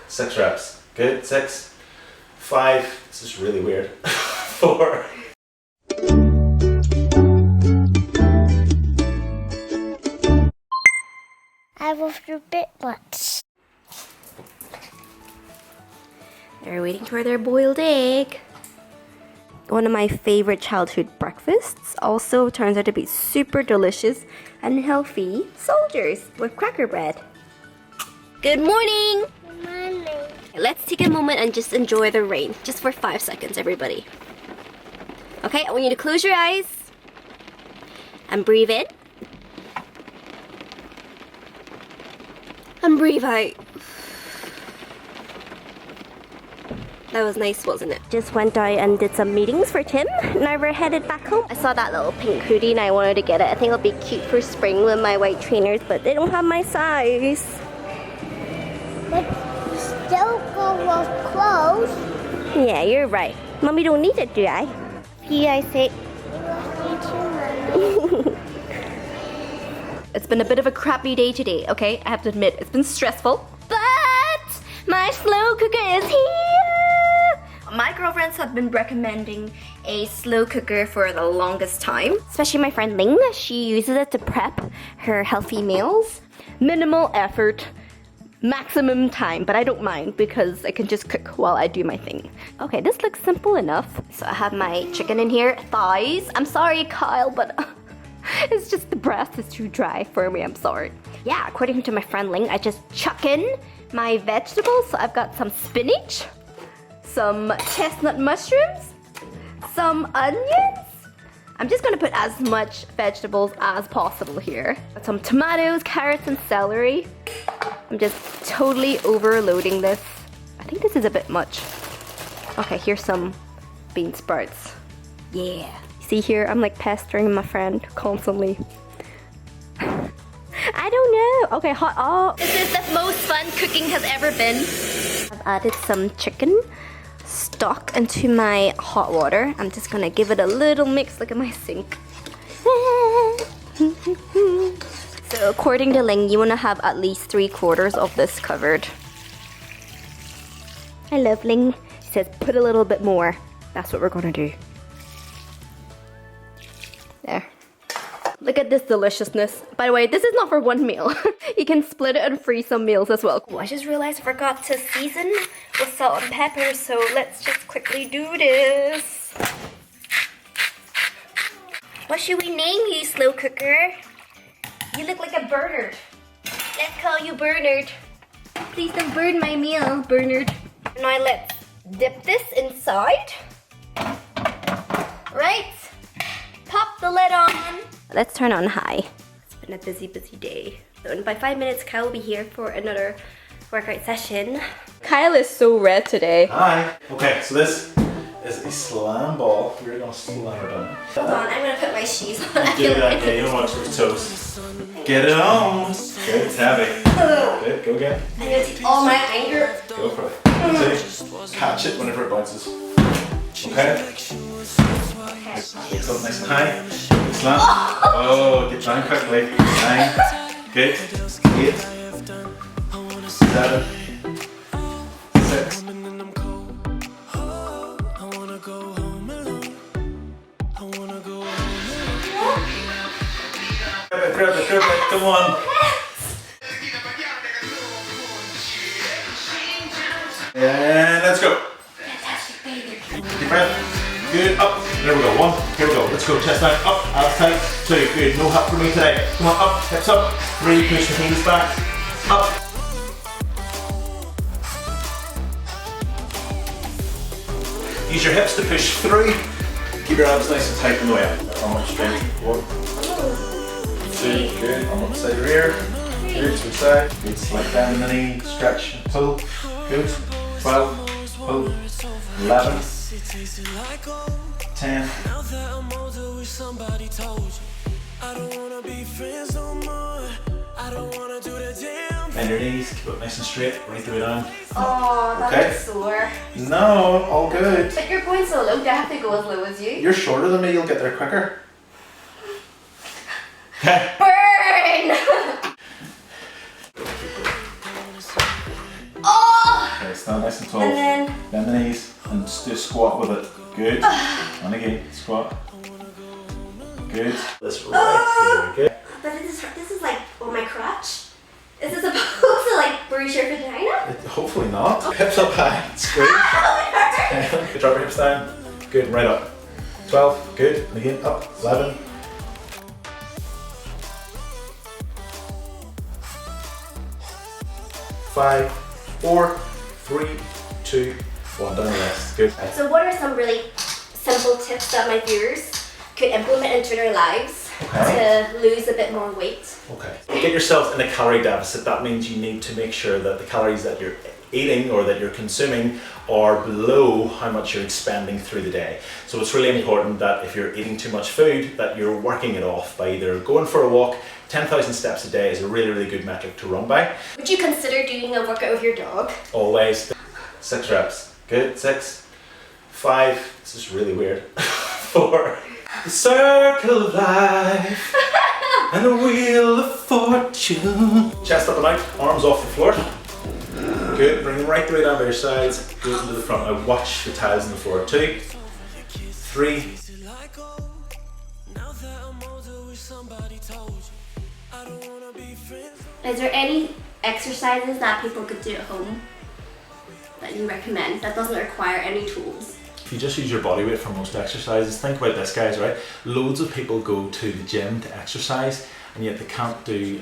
6 reps. Good. 6, 5. This is really weird. 4. I was a bit much. They're waiting for their boiled egg. One of my favorite childhood breakfasts also turns out to be super delicious and healthy soldiers with cracker bread. Good morning! Mommy. Let's take a moment and just enjoy the rain. Just for 5 seconds, everybody. Okay, I want you to close your eyes. And breathe in. And breathe out. That was nice, wasn't it? Just went out and did some meetings for Tim. Now we're headed back home. I saw that little pink hoodie and I wanted to get it. I think it'll be cute for spring with my white trainers, but they don't have my size. But you still go with clothes. Yeah, you're right. Mommy don't need it, do I? Yeah, I say. It's been a bit of a crappy day today, okay? I have to admit, it's been stressful. But my slow cooker is here! My girlfriends have been recommending a slow cooker for the longest time. Especially my friend Ling. She uses it to prep her healthy meals. Minimal effort, maximum time, but I don't mind because I can just cook while I do my thing. Okay, this looks simple enough. So I have my chicken in here, thighs. I'm sorry, Kyle, but it's just the breast is too dry for me, I'm sorry. Yeah, according to my friend Ling, I just chuck in my vegetables. So I've got some spinach, some chestnut mushrooms, some onions. I'm just gonna put as much vegetables as possible here. Got some tomatoes, carrots, and celery. I'm just totally overloading this. I think this is a bit much. Okay, here's some bean sprouts. Yeah. See here, I'm like pestering my friend constantly. I don't know. Okay, hot. Oh, this is the most fun cooking has ever been. I've added some chicken stock into my hot water. I'm just gonna give it a little mix. Look at my sink. So according to Ling, you wanna have at least 3/4 of this covered. I love Ling. She says put a little bit more. That's what we're gonna do. There. Look at this deliciousness. By the way, this is not for one meal. You can split it and freeze some meals as well. Oh, I just realized I forgot to season with salt and pepper, so let's just quickly do this. What should we name you, slow cooker? You look like a Bernard. Let's call you Bernard. Please don't burn my meal, Bernard. Now let's dip this inside. Right. Pop the lid on. Let's turn on high. It's been a busy, busy day. So in about 5 minutes, Kyle will be here for another workout session. Kyle is so red today. Hi. Okay, so this is a slam ball. We're gonna slam it on. Hold on, I'm gonna put my shoes on. Do that, yeah, you don't want to touch your toes. Get it on. Good, it's heavy. Good, go again. I'm gonna take all my anger. Go for it. See? Catch it whenever it bounces. Okay? Get up nice and high. Slam. Oh, get down quickly. 9. Good. 8. 7. 6. Grab it, come on. And let's go. Fantastic, baby. Deep breath. Good, up. There we go. 1. Here we go. Let's go. Chest down. Up. Abs tight. 2. Good. No help for me today. Come on. Up. Hips up. 3. Push the heels back. Up. Use your hips to push through. Keep your abs nice and tight on the way up. Arm up straight. 1. 2. Good. Arm up side rear. Good. Switch side. Good. Slide down in the knee. Stretch. Pull. Good. 12. Pull. 11. 10. Now that I'm older, wish somebody told you I don't wanna be friends no more. I don't wanna do the damn. Bend your knees, keep it nice and straight, right the way down. Oh, that okay. looks sore. No, all good. But you're going so low, do I have to go as low as you? You're shorter than me, you'll get there quicker. Burn! Oh! stand nice and tall. And then bend the knees and just do a squat with it. Good. And again, squat. Good. This right here. Good. but this is like on my crotch. Is this supposed to like bruise your vagina? Hopefully not. Hips up high. Squeeze. Good. Drop your hips down. Good. Right up. 12. Good. And again, up. 11. 5, 4, 3, 2, 1. Down the rest. Good. So what are some really simple tips that my viewers could implement into their lives to lose a bit more weight? Okay. To get yourself in a calorie deficit, that means you need to make sure that the calories that you're eating or that you're consuming are below how much you're expending through the day. So it's really important that if you're eating too much food, that you're working it off by either going for a walk. 10,000 steps a day is a really, really good metric to run by. Would you consider doing a workout with your dog? Always. 6 reps. Good. 6, 5. This is really weird. 4. The circle of life and the wheel of fortune. Chest up and out, arms off the floor. Good. Bring them right the way down by your sides. Good into the front. Now watch the tiles on the floor. 2, 3. Is there any exercises that people could do at home that you recommend that doesn't require any tools? If you just use your body weight for most exercises, think about this, guys, right? Loads of people go to the gym to exercise and yet they can't do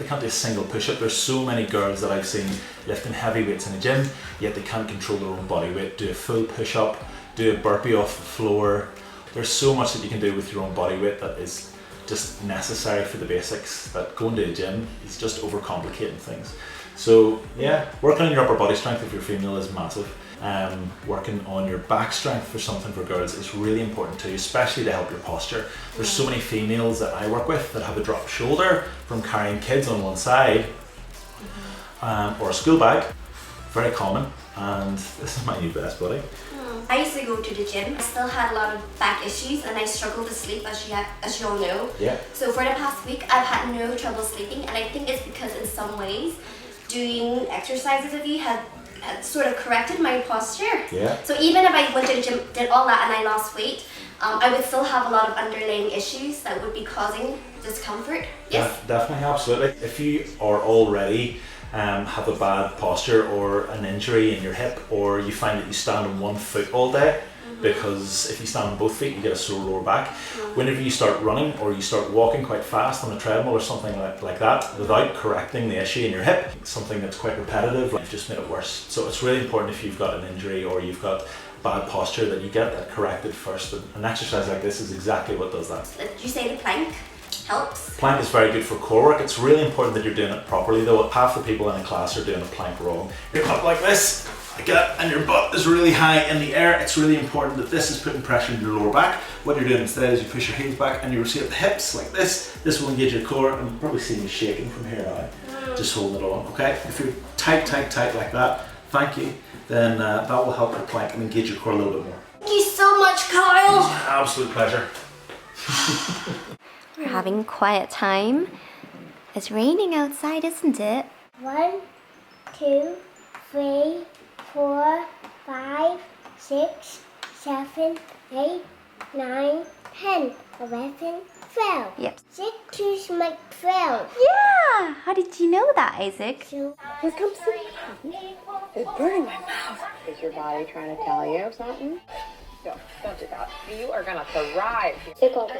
a single push-up. There's so many girls that I've seen lifting heavy weights in the gym, yet they can't control their own body weight. Do a full push-up, do a burpee off the floor. There's so much that you can do with your own body weight that is just necessary for the basics, that going to a gym is just overcomplicating things. So yeah, working on your upper body strength if you're female is massive. Working on your back strength for something for girls is really important too, especially to help your posture. There's so many females that I work with that have a dropped shoulder from carrying kids on one side or a school bag, very common, and this is my new best buddy. I used to go to the gym. I still had a lot of back issues and I struggled to sleep, as you all know. Yeah. So for the past week I've had no trouble sleeping, and I think it's because in some ways doing exercises with you had sort of corrected my posture. Yeah. So even if I went to the gym, did all that and I lost weight, I would still have a lot of underlying issues that would be causing discomfort. Yes? Definitely, absolutely. If you are already have a bad posture or an injury in your hip, or you find that you stand on one foot all day, because if you stand on both feet you get a sore lower back. Whenever you start running or you start walking quite fast on a treadmill or something like that without correcting the issue in your hip, something that's quite repetitive, you've just made it worse. So it's really important if you've got an injury or you've got bad posture that you get that corrected first. An exercise like this is exactly what does that. Did you say the plank helps? Plank is very good for core work. It's really important that you're doing it properly though. Half the people in a class are doing a plank wrong. You're up like this, like that, and your butt is really high in the air. It's really important that this is putting pressure in your lower back. What you're doing instead is you push your heels back and you rotate the hips like this. This will engage your core, and you'll probably see me shaking from here now. Just holding it on, okay? If you're tight like that, thank you, then that will help your plank and engage your core a little bit more. Thank you so much, Kyle. Absolute pleasure. We're having quiet time. It's raining outside, isn't it? 1, 2, 3, 4, 5, 6, 7, 8, 9, 10, 11, 12. Yep. 6 is my 12. Yeah! How did you know that, Isaac? So, Here comes the It's burning my mouth. Is your body trying to tell you something? No, don't do that. You are gonna thrive. Because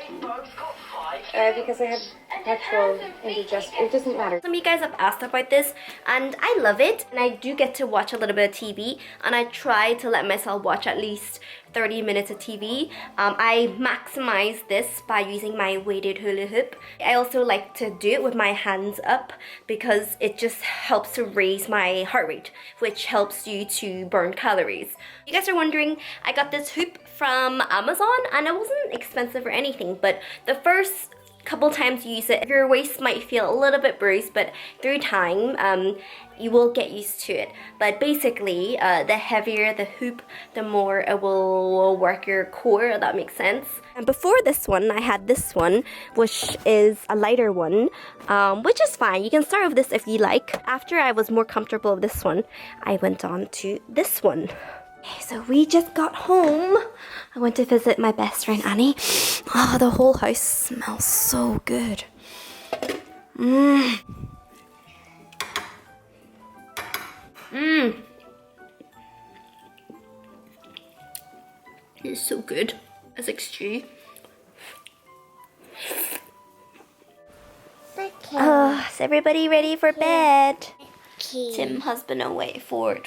I have perpetual indigestion. It doesn't matter. Some of you guys have asked about this, and I love it. And I do get to watch a little bit of TV, and I try to let myself watch at least 30 minutes of TV. I maximize this by using my weighted hula hoop. I also like to do it with my hands up because it just helps to raise my heart rate, which helps you to burn calories. You guys are wondering, I got this hoop from Amazon and it wasn't expensive or anything, but the first couple times you use it, your waist might feel a little bit bruised, but through time, you will get used to it. But basically, the heavier the hoop, the more it will work your core, if that makes sense. And before this one, I had this one, which is a lighter one, which is fine. You can start with this if you like. After I was more comfortable with this one, I went on to this one. Okay, so we just got home. I went to visit my best friend Annie. Oh, the whole house smells so good. It's so good. It's stew. Okay. Is everybody ready for bed? Okay. Tim has been away for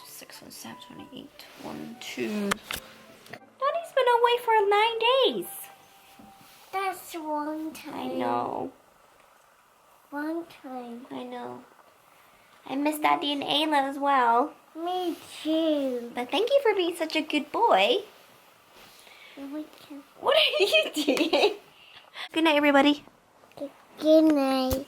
6, 7, 28, 1, 2. Daddy's been away for 9 days. That's one time. I know. One time. I know. I miss Daddy and Ayla as well. Me too. But thank you for being such a good boy. We can. What are you doing? Good night, everybody. Good night.